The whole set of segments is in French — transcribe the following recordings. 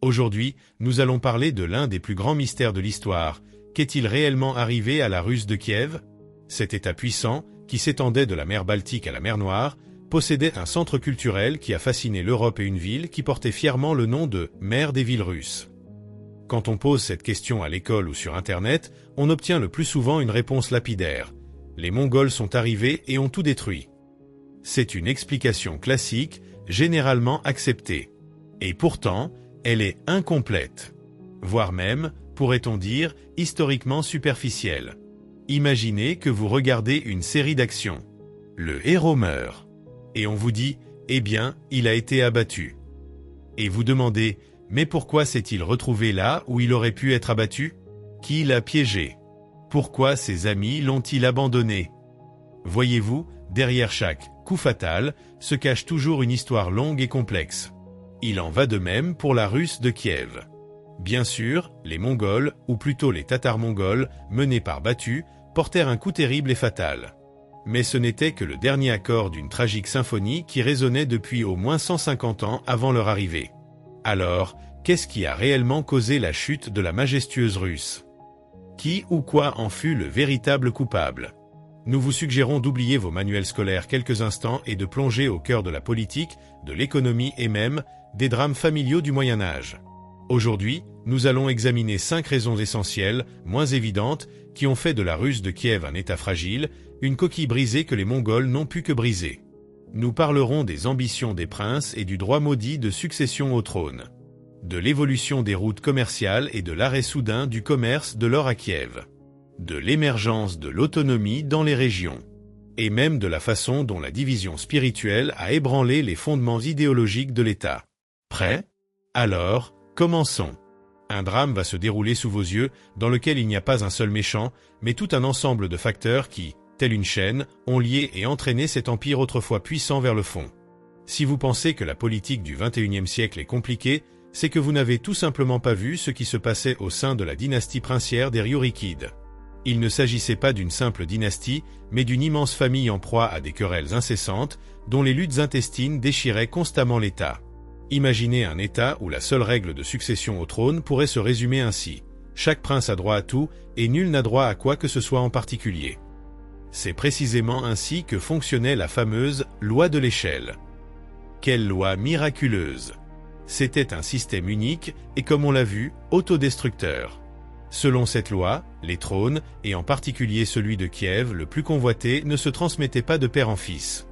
Aujourd'hui, nous allons parler de l'un des plus grands mystères de l'histoire. Qu'est-il réellement arrivé à la Russe de Kiev? Cet État puissant, qui s'étendait de la mer Baltique à la mer Noire, possédait un centre culturel qui a fasciné l'Europe et une ville qui portait fièrement le nom de « mère des villes russes ». Quand on pose cette question à l'école ou sur Internet, on obtient le plus souvent une réponse lapidaire. Les Mongols sont arrivés et ont tout détruit. C'est une explication classique, généralement acceptée. Et pourtant, elle est incomplète. Voire même, pourrait-on dire, historiquement superficielle. Imaginez que vous regardez une série d'actions. Le héros meurt. Et on vous dit, eh bien, il a été abattu. Et vous demandez, mais pourquoi s'est-il retrouvé là où il aurait pu être abattu? Qui l'a piégé? Pourquoi ses amis l'ont-ils abandonné? Voyez-vous, derrière chaque coup fatal se cache toujours une histoire longue et complexe. Il en va de même pour la Russe de Kiev. Bien sûr, les Mongols, ou plutôt les Tatars mongols, menés par Batu, portèrent un coup terrible et fatal. Mais ce n'était que le dernier accord d'une tragique symphonie qui résonnait depuis au moins 150 ans avant leur arrivée. Alors, qu'est-ce qui a réellement causé la chute de la majestueuse Russe? Qui ou quoi en fut le véritable coupable? Nous vous suggérons d'oublier vos manuels scolaires quelques instants et de plonger au cœur de la politique, de l'économie et même des drames familiaux du Moyen-Âge. Aujourd'hui, nous allons examiner 5 raisons essentielles, moins évidentes, qui ont fait de la Russe de Kiev un État fragile, une coquille brisée que les Mongols n'ont pu que briser. Nous parlerons des ambitions des princes et du droit maudit de succession au trône. De l'évolution des routes commerciales et de l'arrêt soudain du commerce de l'or à Kiev. De l'émergence de l'autonomie dans les régions. Et même de la façon dont la division spirituelle a ébranlé les fondements idéologiques de l'État. Prêts? Alors, commençons. Un drame va se dérouler sous vos yeux, dans lequel il n'y a pas un seul méchant, mais tout un ensemble de facteurs qui, telle une chaîne, ont lié et entraîné cet empire autrefois puissant vers le fond. Si vous pensez que la politique du XXIe siècle est compliquée, c'est que vous n'avez tout simplement pas vu ce qui se passait au sein de la dynastie princière des Ryurikides. Il ne s'agissait pas d'une simple dynastie, mais d'une immense famille en proie à des querelles incessantes, dont les luttes intestines déchiraient constamment l'État. Imaginez un État où la seule règle de succession au trône pourrait se résumer ainsi. Chaque prince a droit à tout, et nul n'a droit à quoi que ce soit en particulier. C'est précisément ainsi que fonctionnait la fameuse « loi de l'échelle ». Quelle loi miraculeuse! C'était un système unique et, comme on l'a vu, autodestructeur. Selon cette loi, les trônes, et en particulier celui de Kiev le plus convoité, ne se transmettaient pas de père en fils.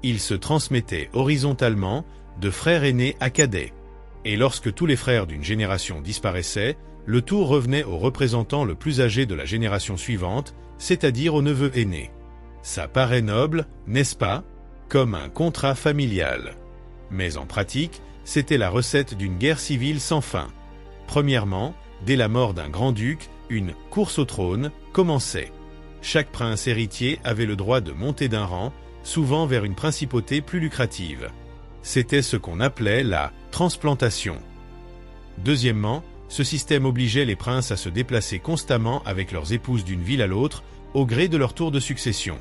Ils se transmettaient horizontalement, de frère aîné à cadet. Et lorsque tous les frères d'une génération disparaissaient, le tour revenait au représentant le plus âgé de la génération suivante, c'est-à-dire au neveu aîné. Ça paraît noble, n'est-ce pas? Comme un contrat familial. Mais en pratique, c'était la recette d'une guerre civile sans fin. Premièrement, dès la mort d'un grand-duc, une « course au trône » commençait. Chaque prince héritier avait le droit de monter d'un rang, souvent vers une principauté plus lucrative. C'était ce qu'on appelait la transplantation. Deuxièmement, ce système obligeait les princes à se déplacer constamment avec leurs épouses d'une ville à l'autre, au gré de leur tour de succession.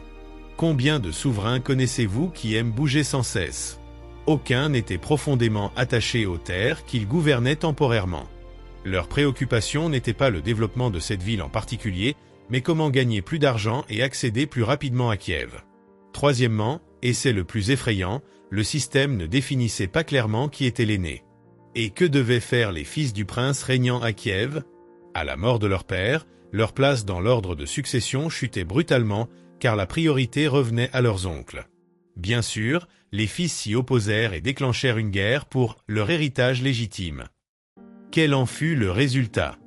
Combien de souverains connaissez-vous qui aiment bouger sans cesse? Aucun n'était profondément attaché aux terres qu'ils gouvernaient temporairement. Leur préoccupation n'était pas le développement de cette ville en particulier, mais comment gagner plus d'argent et accéder plus rapidement à Kiev. Troisièmement, et c'est le plus effrayant, le système ne définissait pas clairement qui était l'aîné. Et que devaient faire les fils du prince régnant à Kiev? À la mort de leur père, leur place dans l'ordre de succession chutait brutalement, car la priorité revenait à leurs oncles. Bien sûr, les fils s'y opposèrent et déclenchèrent une guerre pour leur héritage légitime. Quel en fut le résultat?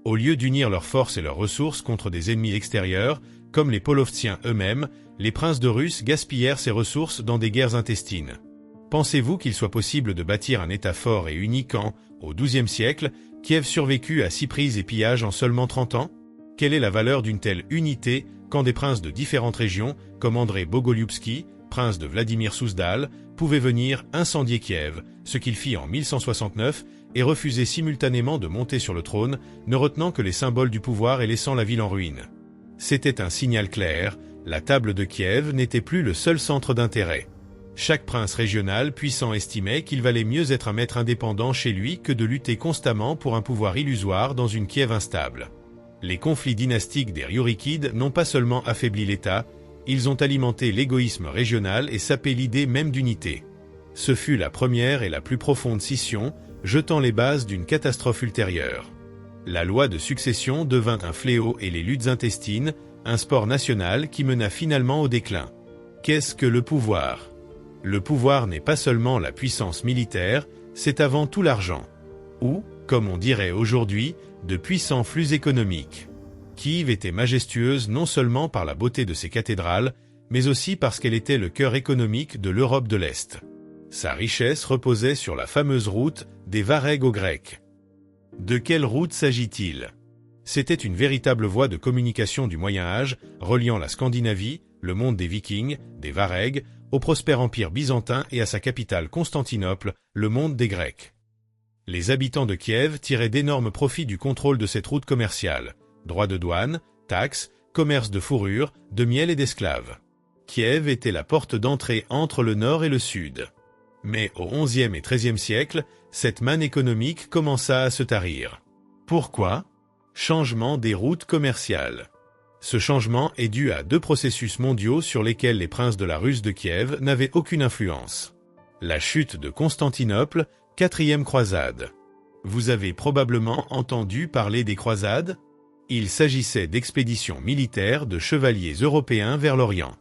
Au lieu d'unir leurs forces et leurs ressources contre des ennemis extérieurs, comme les Polovtsiens eux-mêmes, les princes de Russe gaspillèrent ces ressources dans des guerres intestines. Pensez-vous qu'il soit possible de bâtir un État fort et uni quand, au XIIe siècle, Kiev survécut à 6 prises et pillages en seulement 30 ans? Quelle est la valeur d'une telle unité quand des princes de différentes régions, comme André Bogolyubski, prince de Vladimir Souzdal, pouvaient venir incendier Kiev, ce qu'il fit en 1169, et refuser simultanément de monter sur le trône, ne retenant que les symboles du pouvoir et laissant la ville en ruine? C'était un signal clair, la table de Kiev n'était plus le seul centre d'intérêt. Chaque prince régional puissant estimait qu'il valait mieux être un maître indépendant chez lui que de lutter constamment pour un pouvoir illusoire dans une Kiev instable. Les conflits dynastiques des Ryurikides n'ont pas seulement affaibli l'État, ils ont alimenté l'égoïsme régional et sapé l'idée même d'unité. Ce fut la première et la plus profonde scission, jetant les bases d'une catastrophe ultérieure. La loi de succession devint un fléau et les luttes intestines, un sport national qui mena finalement au déclin. Qu'est-ce que le pouvoir ? Le pouvoir n'est pas seulement la puissance militaire, c'est avant tout l'argent. Ou, comme on dirait aujourd'hui, de puissants flux économiques. Kiev était majestueuse non seulement par la beauté de ses cathédrales, mais aussi parce qu'elle était le cœur économique de l'Europe de l'Est. Sa richesse reposait sur la fameuse route des Varegs aux Grecs. De quelle route s'agit-il ? C'était une véritable voie de communication du Moyen-Âge, reliant la Scandinavie, le monde des Vikings, des Varegs, au prospère empire byzantin et à sa capitale Constantinople, le monde des Grecs. Les habitants de Kiev tiraient d'énormes profits du contrôle de cette route commerciale. Droits de douane, taxes, commerce de fourrure, de miel et d'esclaves. Kiev était la porte d'entrée entre le nord et le sud. Mais au XIe et XIIIe siècle, cette manne économique commença à se tarir. Pourquoi ? Changement des routes commerciales. Ce changement est dû à deux processus mondiaux sur lesquels les princes de la Rus de Kiev n'avaient aucune influence. La chute de Constantinople, 4e croisade. Vous avez probablement entendu parler des croisades ? Il s'agissait d'expéditions militaires de chevaliers européens vers l'Orient.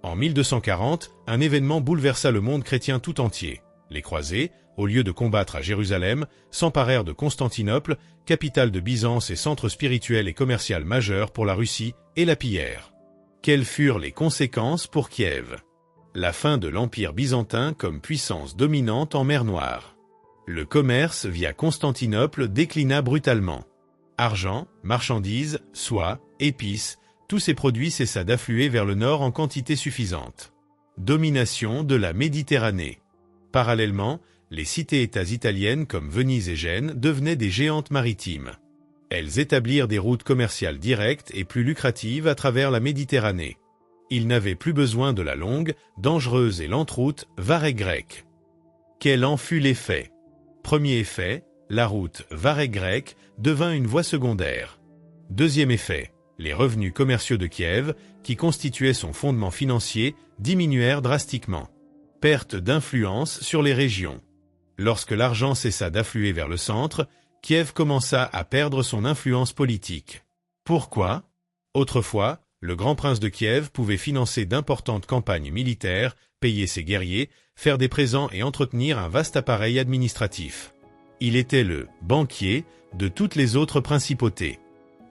En 1240, un événement bouleversa le monde chrétien tout entier. Les croisés, au lieu de combattre à Jérusalem, s'emparèrent de Constantinople, capitale de Byzance et centre spirituel et commercial majeur pour la Russie, et la pillèrent. Quelles furent les conséquences pour Kiev ? La fin de l'Empire byzantin comme puissance dominante en mer Noire. Le commerce via Constantinople déclina brutalement. Argent, marchandises, soie, épices, tous ces produits cessa d'affluer vers le nord en quantité suffisante. Domination de la Méditerranée. Parallèlement, les cités-États italiennes comme Venise et Gênes devenaient des géantes maritimes. Elles établirent des routes commerciales directes et plus lucratives à travers la Méditerranée. Ils n'avaient plus besoin de la longue, dangereuse et lente route Vareg grecque. Quel en fut l'effet ? Premier effet, la route Vareg grecque devint une voie secondaire. Deuxième effet, les revenus commerciaux de Kiev, qui constituaient son fondement financier, diminuèrent drastiquement. Perte d'influence sur les régions. Lorsque l'argent cessa d'affluer vers le centre, Kiev commença à perdre son influence politique. Pourquoi ? Autrefois, le grand prince de Kiev pouvait financer d'importantes campagnes militaires, payer ses guerriers, faire des présents et entretenir un vaste appareil administratif. Il était le « banquier » de toutes les autres principautés.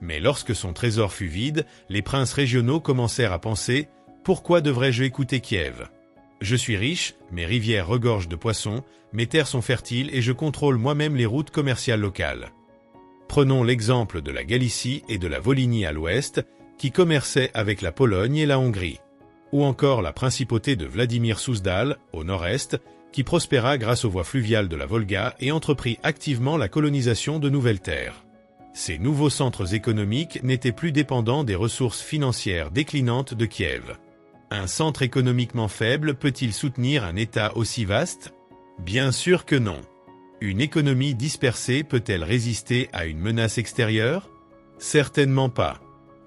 Mais lorsque son trésor fut vide, les princes régionaux commencèrent à penser « Pourquoi devrais-je écouter Kiev ? Je suis riche, mes rivières regorgent de poissons, mes terres sont fertiles et je contrôle moi-même les routes commerciales locales. » Prenons l'exemple de la Galicie et de la Volhynie à l'ouest, qui commerçaient avec la Pologne et la Hongrie. Ou encore la principauté de Vladimir Souzdal, au nord-est, qui prospéra grâce aux voies fluviales de la Volga et entreprit activement la colonisation de nouvelles terres. Ces nouveaux centres économiques n'étaient plus dépendants des ressources financières déclinantes de Kiev. Un centre économiquement faible peut-il soutenir un État aussi vaste ? Bien sûr que non. Une économie dispersée peut-elle résister à une menace extérieure ? Certainement pas.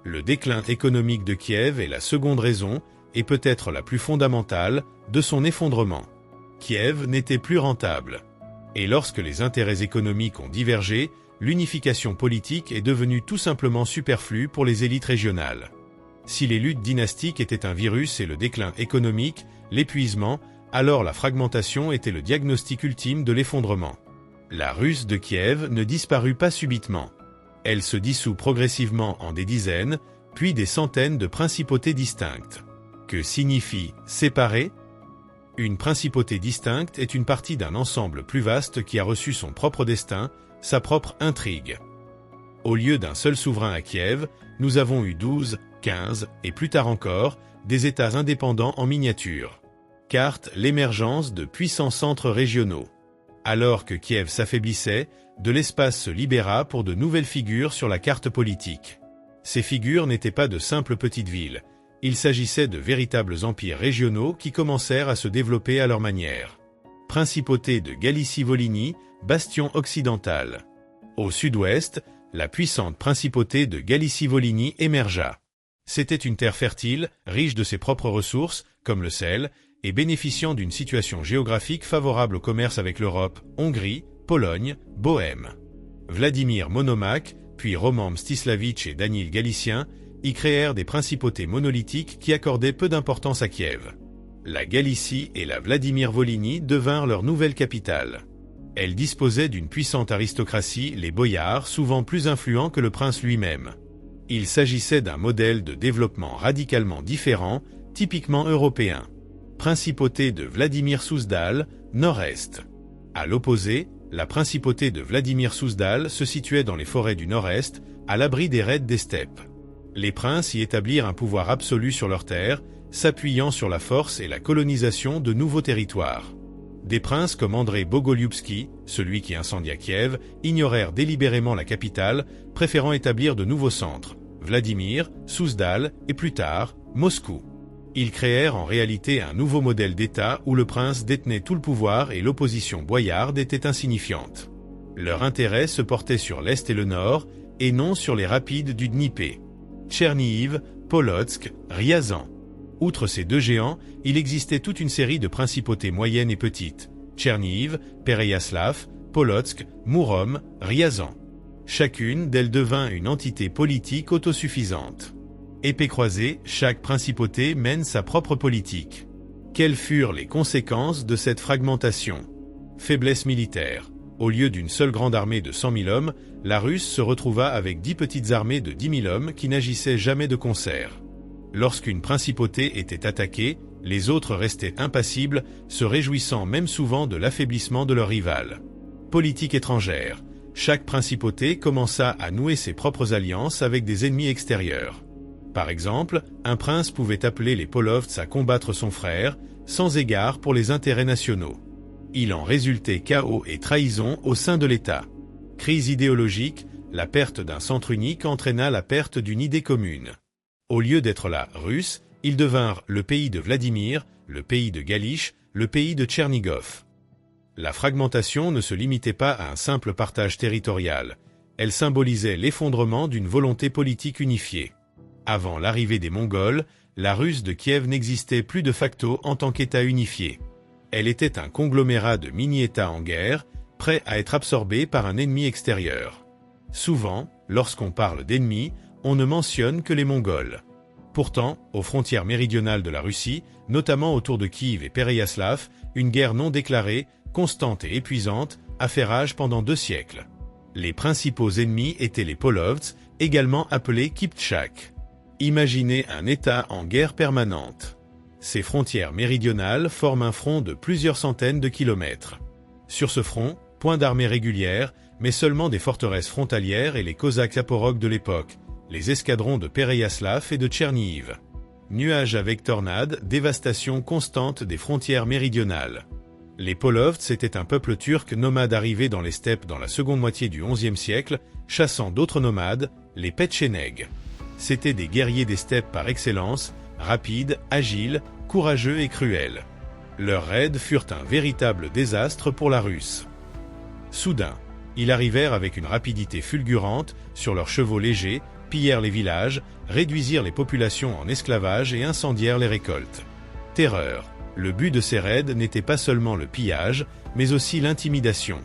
Le déclin économique de Kiev est la seconde raison, et peut-être la plus fondamentale, de son effondrement. Kiev n'était plus rentable. Et lorsque les intérêts économiques ont divergé, l'unification politique est devenue tout simplement superflue pour les élites régionales. Si les luttes dynastiques étaient un virus et le déclin économique, l'épuisement, alors la fragmentation était le diagnostic ultime de l'effondrement. La Rus de Kiev ne disparut pas subitement. Elle se dissout progressivement en des dizaines, puis des centaines de principautés distinctes. Que signifie « séparer » ? Une principauté distincte est une partie d'un ensemble plus vaste qui a reçu son propre destin, sa propre intrigue. Au lieu d'un seul souverain à Kiev, nous avons eu 12, 15 et plus tard encore, des États indépendants en miniature. Carte l'émergence de puissants centres régionaux. Alors que Kiev s'affaiblissait, de l'espace se libéra pour de nouvelles figures sur la carte politique. Ces figures n'étaient pas de simples petites villes, Il s'agissait de véritables empires régionaux qui commencèrent à se développer à leur manière. Principauté de Galicie-Volhynie, bastion occidental. Au sud-ouest, la puissante principauté de Galicie-Volhynie émergea. C'était une terre fertile, riche de ses propres ressources, comme le sel, et bénéficiant d'une situation géographique favorable au commerce avec l'Europe, Hongrie, Pologne, Bohême. Vladimir Monomaque, puis Roman Mstislavitch et Danil Galicien, y créèrent des principautés monolithiques qui accordaient peu d'importance à Kiev. La Galicie et la Vladimir-Volhynie devinrent leur nouvelle capitale. Elles disposaient d'une puissante aristocratie, les boyards, souvent plus influents que le prince lui-même. Il s'agissait d'un modèle de développement radicalement différent, typiquement européen. Principauté de Vladimir Souzdal, nord-est. À l'opposé, la principauté de Vladimir Souzdal se situait dans les forêts du nord-est, à l'abri des raids des steppes. Les princes y établirent un pouvoir absolu sur leurs terres, s'appuyant sur la force et la colonisation de nouveaux territoires. Des princes comme André Bogoliubski, celui qui incendia Kiev, ignorèrent délibérément la capitale, préférant établir de nouveaux centres, Vladimir, Souzdal et plus tard, Moscou. Ils créèrent en réalité un nouveau modèle d'État où le prince détenait tout le pouvoir et l'opposition boyarde était insignifiante. Leur intérêt se portait sur l'Est et le Nord, et non sur les rapides du Dnipé. Tchernihiv, Polotsk, Ryazan. Outre ces deux géants, il existait toute une série de principautés moyennes et petites. Tchernihiv, Pereyaslav, Polotsk, Mourom, Ryazan. Chacune d'elles devint une entité politique autosuffisante. Épée croisée, chaque principauté mène sa propre politique. Quelles furent les conséquences de cette fragmentation? Faiblesse militaire. Au lieu d'une seule grande armée de 100 000 hommes, la Russe se retrouva avec 10 petites armées de 10 000 hommes qui n'agissaient jamais de concert. Lorsqu'une principauté était attaquée, les autres restaient impassibles, se réjouissant même souvent de l'affaiblissement de leur rival. Politique étrangère. Chaque principauté commença à nouer ses propres alliances avec des ennemis extérieurs. Par exemple, un prince pouvait appeler les Polovts à combattre son frère, sans égard pour les intérêts nationaux. Il en résultait chaos et trahison au sein de l'État. Crise idéologique, la perte d'un centre unique entraîna la perte d'une idée commune. Au lieu d'être la Russe, ils devinrent le pays de Vladimir, le pays de Galich, le pays de Tchernigov. La fragmentation ne se limitait pas à un simple partage territorial. Elle symbolisait l'effondrement d'une volonté politique unifiée. Avant l'arrivée des Mongols, la Russe de Kiev n'existait plus de facto en tant qu'État unifié. Elle était un conglomérat de mini-États en guerre, prêts à être absorbés par un ennemi extérieur. Souvent, lorsqu'on parle d'ennemis, on ne mentionne que les Mongols. Pourtant, aux frontières méridionales de la Russie, notamment autour de Kiev et Pereyaslav, une guerre non déclarée, constante et épuisante, a fait rage pendant 2 siècles. Les principaux ennemis étaient les Polovts, également appelés Kiptchaks. Imaginez un État en guerre permanente. Ces frontières méridionales forment un front de plusieurs centaines de kilomètres. Sur ce front, point d'armée régulière, mais seulement des forteresses frontalières et les Cosaques zaporogues de l'époque, les escadrons de Pereyaslav et de Tchernihiv. Nuages avec tornades, dévastation constante des frontières méridionales. Les Polovts étaient un peuple turc nomade arrivé dans les steppes dans la seconde moitié du XIe siècle, chassant d'autres nomades, les Petchénègues. C'étaient des guerriers des steppes par excellence, rapides, agiles, courageux et cruels. Leurs raids furent un véritable désastre pour la Russe. Soudain, ils arrivèrent avec une rapidité fulgurante, sur leurs chevaux légers, pillèrent les villages, réduisirent les populations en esclavage et incendièrent les récoltes. Terreur. Le but de ces raids n'était pas seulement le pillage, mais aussi l'intimidation.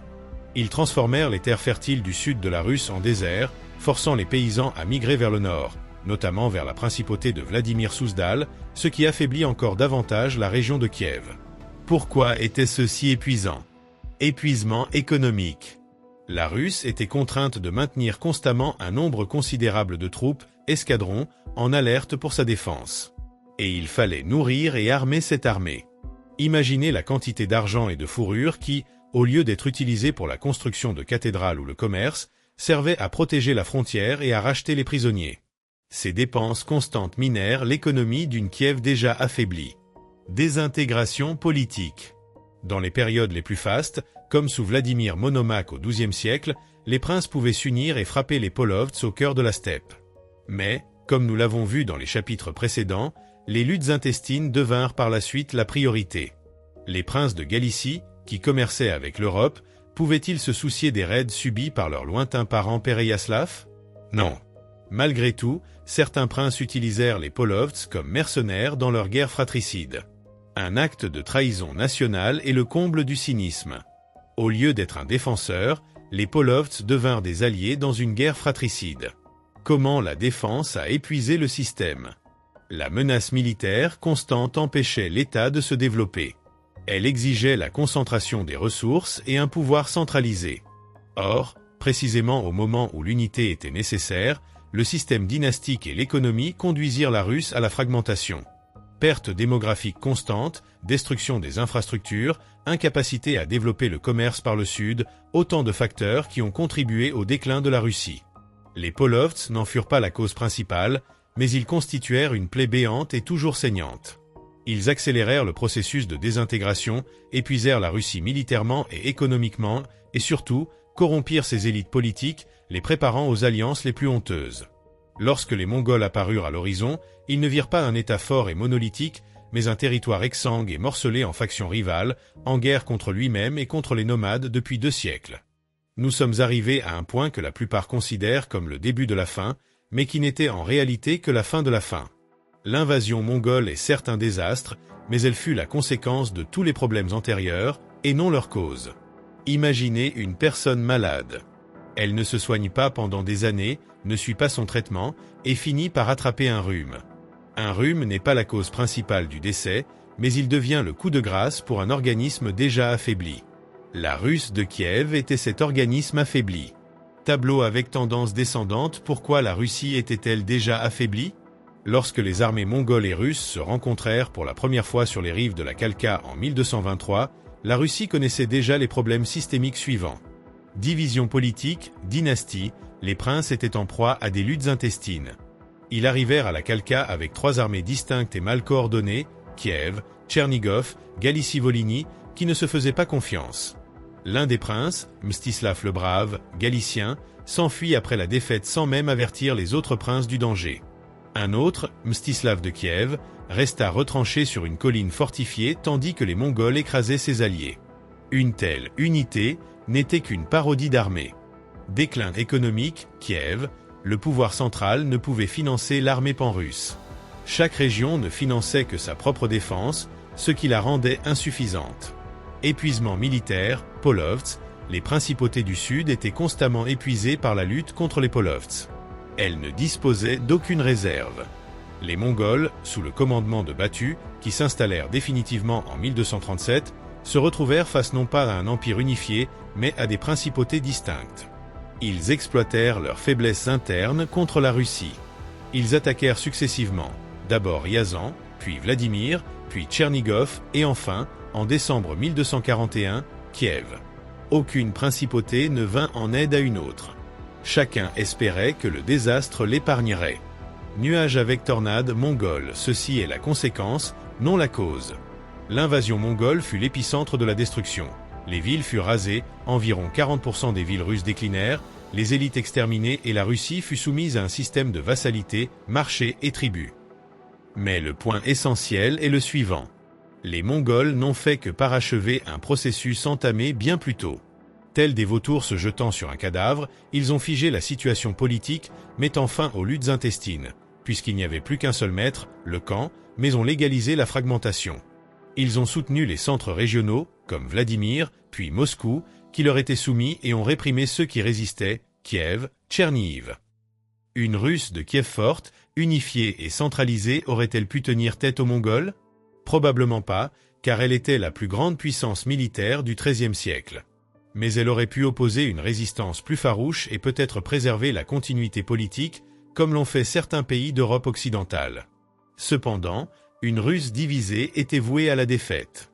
Ils transformèrent les terres fertiles du sud de la Russe en désert, forçant les paysans à migrer vers le nord, notamment vers la principauté de Vladimir Souzdal, ce qui affaiblit encore davantage la région de Kiev. Pourquoi était-ce si épuisant? Épuisement économique. La Russe était contrainte de maintenir constamment un nombre considérable de troupes, escadrons, en alerte pour sa défense. Et il fallait nourrir et armer cette armée. Imaginez la quantité d'argent et de fourrure qui, au lieu d'être utilisée pour la construction de cathédrales ou le commerce, servait à protéger la frontière et à racheter les prisonniers. Ces dépenses constantes minèrent l'économie d'une Kiev déjà affaiblie. Désintégration politique. Dans les périodes les plus fastes, comme sous Vladimir Monomaque au XIIe siècle, les princes pouvaient s'unir et frapper les Polovts au cœur de la steppe. Mais, Comme nous l'avons vu dans les chapitres précédents, les luttes intestines devinrent par la suite la priorité. Les princes de Galicie, qui commerçaient avec l'Europe, pouvaient-ils se soucier des raids subis par leurs lointains parents Péréyaslav? Non. Malgré tout, certains princes utilisèrent les Polovts comme mercenaires dans leur guerre fratricide. Un acte de trahison nationale est le comble du cynisme. Au lieu d'être un défenseur, les Polovts devinrent des alliés dans une guerre fratricide. Comment la défense a épuisé le système? La menace militaire constante empêchait l'État de se développer. Elle exigeait la concentration des ressources et un pouvoir centralisé. Or, précisément au moment où l'unité était nécessaire, le système dynastique et l'économie conduisirent la Russe à la fragmentation. Perte démographique constante, destruction des infrastructures, incapacité à développer le commerce par le sud, autant de facteurs qui ont contribué au déclin de la Russie. Les Polovts n'en furent pas la cause principale, mais ils constituèrent une plaie béante et toujours saignante. Ils accélérèrent le processus de désintégration, épuisèrent la Russie militairement et économiquement, et surtout, corrompirent ses élites politiques, les préparant aux alliances les plus honteuses. Lorsque les Mongols apparurent à l'horizon, ils ne virent pas un État fort et monolithique, mais un territoire exsangue et morcelé en factions rivales, en guerre contre lui-même et contre les nomades depuis 2 siècles. Nous sommes arrivés à un point que la plupart considèrent comme le début de la fin, mais qui n'était en réalité que la fin de la fin. L'invasion mongole est certes un désastre, mais elle fut la conséquence de tous les problèmes antérieurs, et non leur cause. Imaginez une personne malade. Elle ne se soigne pas pendant des années, ne suit pas son traitement, et finit par attraper un rhume. Un rhume n'est pas la cause principale du décès, mais il devient le coup de grâce pour un organisme déjà affaibli. La Russe de Kiev était cet organisme affaibli. Tableau avec tendance descendante, pourquoi la Russie était-elle déjà affaiblie? Lorsque les armées mongoles et russes se rencontrèrent pour la première fois sur les rives de la Kalka en 1223, la Russie connaissait déjà les problèmes systémiques suivants. Division politique, dynastie, les princes étaient en proie à des luttes intestines. Ils arrivèrent à la Kalka avec 3 armées distinctes et mal coordonnées, Kiev, Tchernigov, Galicie-Volhynie, qui ne se faisaient pas confiance. L'un des princes, Mstislav le Brave, galicien, s'enfuit après la défaite sans même avertir les autres princes du danger. Un autre, Mstislav de Kiev, resta retranché sur une colline fortifiée tandis que les Mongols écrasaient ses alliés. Une telle unité n'était qu'une parodie d'armée. Déclin économique, Kiev, le pouvoir central ne pouvait financer l'armée pan-russe. Chaque région ne finançait que sa propre défense, ce qui la rendait insuffisante. Épuisement militaire, Polovts, les principautés du Sud étaient constamment épuisées par la lutte contre les Polovts. Elles ne disposaient d'aucune réserve. Les Mongols, sous le commandement de Batu, qui s'installèrent définitivement en 1237, se retrouvèrent face non pas à un empire unifié, mais à des principautés distinctes. Ils exploitèrent leurs faiblesses internes contre la Russie. Ils attaquèrent successivement, d'abord Ryazan, puis Vladimir, puis Tchernigov, et enfin, en décembre 1241, Kiev. Aucune principauté ne vint en aide à une autre. Chacun espérait que le désastre l'épargnerait. Nuage avec tornade mongole, ceci est la conséquence, non la cause. L'invasion mongole fut l'épicentre de la destruction. Les villes furent rasées, environ 40% des villes russes déclinèrent, les élites exterminées et la Russie fut soumise à un système de vassalité, marché et tribut. Mais le point essentiel est le suivant. Les Mongols n'ont fait que parachever un processus entamé bien plus tôt. Tels des vautours se jetant sur un cadavre, ils ont figé la situation politique, mettant fin aux luttes intestines, puisqu'il n'y avait plus qu'un seul maître, le camp, mais ont légalisé la fragmentation. Ils ont soutenu les centres régionaux, comme Vladimir, puis Moscou, qui leur étaient soumis et ont réprimé ceux qui résistaient, Kiev, Tchernihiv. Une Russe de Kiev forte, unifiée et centralisée aurait-elle pu tenir tête aux Mongols? Probablement pas, car elle était la plus grande puissance militaire du XIIIe siècle. Mais elle aurait pu opposer une résistance plus farouche et peut-être préserver la continuité politique, comme l'ont fait certains pays d'Europe occidentale. Cependant, une Russe divisée était vouée à la défaite.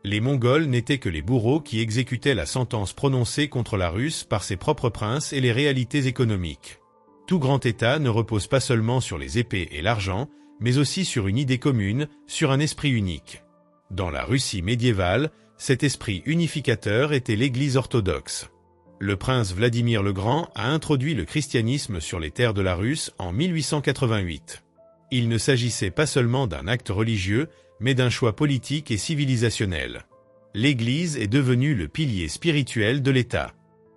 Les Mongols n'étaient que les bourreaux qui exécutaient la sentence prononcée contre la Russe par ses propres princes et les réalités économiques. Tout grand État ne repose pas seulement sur les épées et l'argent, mais aussi sur une idée commune, sur un esprit unique. Dans la Russie médiévale, cet esprit unificateur était l'Église orthodoxe. Le prince Vladimir le Grand a introduit le christianisme sur les terres de la Russe en 1888. Il ne s'agissait pas seulement d'un acte religieux, mais d'un choix politique et civilisationnel. L'Église est devenue le pilier spirituel de l'État.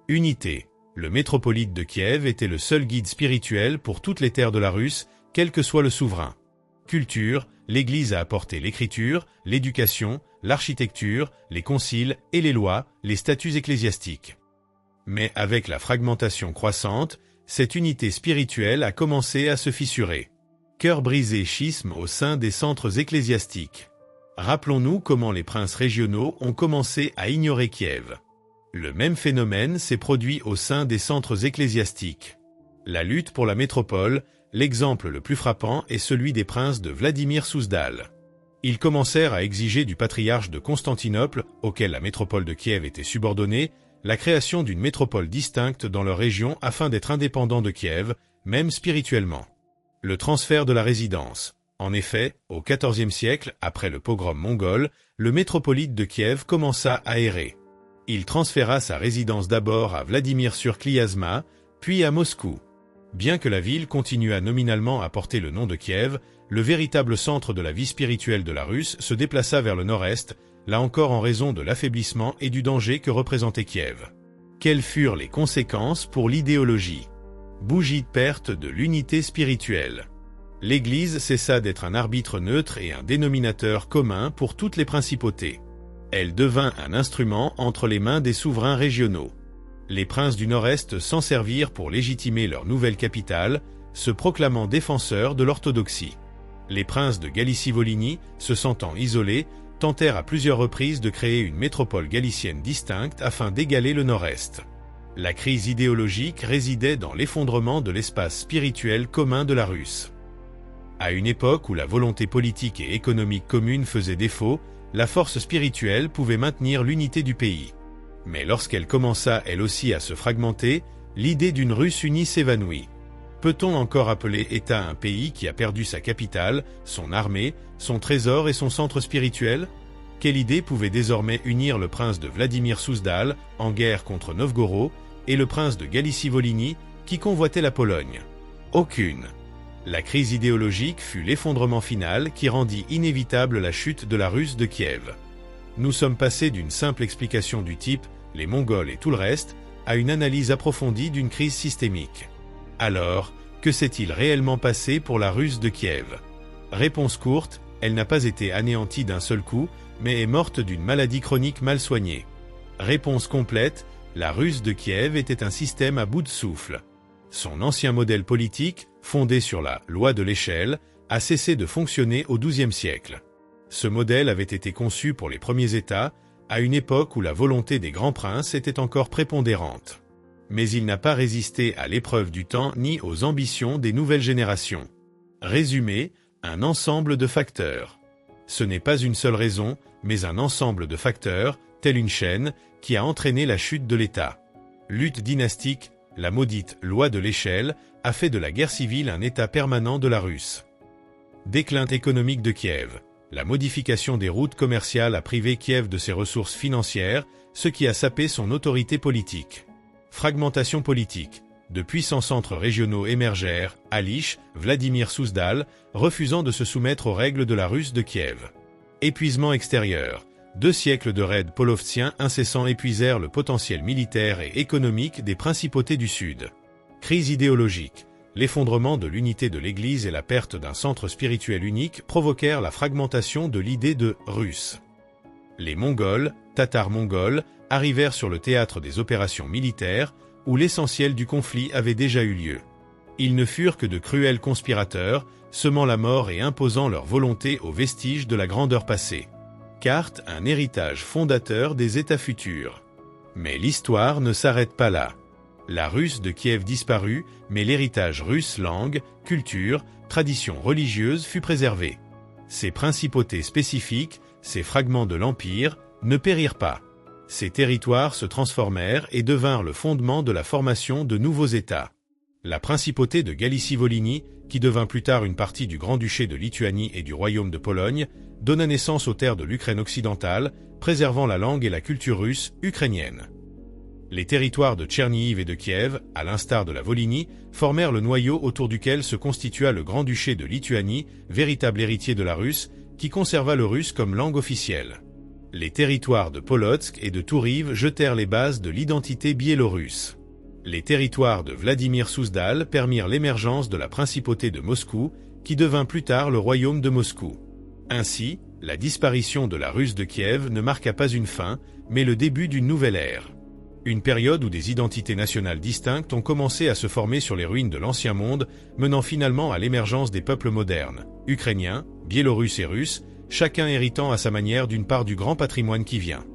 Unité. Le métropolite de Kiev était le seul guide spirituel pour toutes les terres de la Russe, quel que soit le souverain. Culture. L'Église a apporté l'écriture, l'éducation, l'architecture, les conciles et les lois, les statuts ecclésiastiques. Mais avec la fragmentation croissante, cette unité spirituelle a commencé à se fissurer. Cœur brisé, schisme au sein des centres ecclésiastiques. Rappelons-nous comment les princes régionaux ont commencé à ignorer Kiev. Le même phénomène s'est produit au sein des centres ecclésiastiques. La lutte pour la métropole, l'exemple le plus frappant est celui des princes de Vladimir Souzdal. Ils commencèrent à exiger du patriarche de Constantinople, auquel la métropole de Kiev était subordonnée, la création d'une métropole distincte dans leur région afin d'être indépendants de Kiev, même spirituellement. Le transfert de la résidence. En effet, au XIVe siècle, après le pogrom mongol, le métropolite de Kiev commença à errer. Il transféra sa résidence d'abord à Vladimir-sur-Kliazma, puis à Moscou. Bien que la ville continuât nominalement à porter le nom de Kiev, le véritable centre de la vie spirituelle de la Russe se déplaça vers le nord-est, là encore en raison de l'affaiblissement et du danger que représentait Kiev. Quelles furent les conséquences pour l'idéologie? Bougie de perte de l'unité spirituelle. L'Église cessa d'être un arbitre neutre et un dénominateur commun pour toutes les principautés. Elle devint un instrument entre les mains des souverains régionaux. Les princes du Nord-Est s'en servirent pour légitimer leur nouvelle capitale, se proclamant défenseurs de l'orthodoxie. Les princes de Galicie-Volhynie, se sentant isolés, tentèrent à plusieurs reprises de créer une métropole galicienne distincte afin d'égaler le Nord-Est. La crise idéologique résidait dans l'effondrement de l'espace spirituel commun de la Russe. À une époque où la volonté politique et économique commune faisait défaut, la force spirituelle pouvait maintenir l'unité du pays. Mais lorsqu'elle commença elle aussi à se fragmenter, l'idée d'une Russe unie s'évanouit. Peut-on encore appeler État un pays qui a perdu sa capitale, son armée, son trésor et son centre spirituel? Quelle idée pouvait désormais unir le prince de Vladimir Souzdal, en guerre contre Novgorod, et le prince de Galicie-Volhynie, qui convoitait la Pologne? Aucune. La crise idéologique fut l'effondrement final qui rendit inévitable la chute de la Russe de Kiev. Nous sommes passés d'une simple explication du type « les Mongols et tout le reste » à une analyse approfondie d'une crise systémique. Alors, que s'est-il réellement passé pour la Russe de Kiev? Réponse courte, elle n'a pas été anéantie d'un seul coup, mais est morte d'une maladie chronique mal soignée. Réponse complète, la Russe de Kiev était un système à bout de souffle. Son ancien modèle politique, fondé sur la loi de l'échelle, a cessé de fonctionner au XIIe siècle. Ce modèle avait été conçu pour les premiers États, à une époque où la volonté des grands princes était encore prépondérante. Mais il n'a pas résisté à l'épreuve du temps ni aux ambitions des nouvelles générations. Résumé, un ensemble de facteurs. Ce n'est pas une seule raison, mais un ensemble de facteurs, telle une chaîne, qui a entraîné la chute de l'État. Lutte dynastique, la maudite loi de l'échelle, a fait de la guerre civile un état permanent de la Russe. Déclin économique de Kiev. La modification des routes commerciales a privé Kiev de ses ressources financières, ce qui a sapé son autorité politique. Fragmentation politique. De puissants centres régionaux émergèrent, Alich, Vladimir Souzdal, refusant de se soumettre aux règles de la Russe de Kiev. Épuisement extérieur. 2 siècles de raids polovtsiens incessants épuisèrent le potentiel militaire et économique des principautés du Sud. Crise idéologique. L'effondrement de l'unité de l'Église et la perte d'un centre spirituel unique provoquèrent la fragmentation de l'idée de « russe ». Les Mongols, Tatars mongols, arrivèrent sur le théâtre des opérations militaires, où l'essentiel du conflit avait déjà eu lieu. Ils ne furent que de cruels conspirateurs, semant la mort et imposant leur volonté aux vestiges de la grandeur passée. Carte un héritage fondateur des États futurs. Mais l'histoire ne s'arrête pas là. La Russe de Kiev disparut, mais l'héritage russe langue, culture, tradition religieuse fut préservé. Ces principautés spécifiques, ces fragments de l'Empire, ne périrent pas. Ces territoires se transformèrent et devinrent le fondement de la formation de nouveaux États. La principauté de Galicie-Volhynie, qui devint plus tard une partie du Grand-Duché de Lituanie et du Royaume de Pologne, donna naissance aux terres de l'Ukraine occidentale, préservant la langue et la culture russe ukrainienne. Les territoires de Tchernihiv et de Kiev, à l'instar de la Volhynie, formèrent le noyau autour duquel se constitua le Grand-Duché de Lituanie, véritable héritier de la Russe, qui conserva le russe comme langue officielle. Les territoires de Polotsk et de Touriv jetèrent les bases de l'identité biélorusse. Les territoires de Vladimir Souzdal permirent l'émergence de la principauté de Moscou, qui devint plus tard le royaume de Moscou. Ainsi, la disparition de la Russe de Kiev ne marqua pas une fin, mais le début d'une nouvelle ère. Une période où des identités nationales distinctes ont commencé à se former sur les ruines de l'Ancien Monde, menant finalement à l'émergence des peuples modernes, ukrainiens, biélorusses et russes, chacun héritant à sa manière d'une part du grand patrimoine qui vient.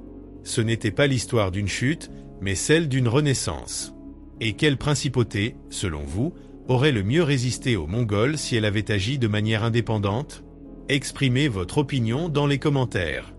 Ce n'était pas l'histoire d'une chute, mais celle d'une renaissance. Et quelle principauté, selon vous, aurait le mieux résisté aux Mongols si elle avait agi de manière indépendante ? Exprimez votre opinion dans les commentaires.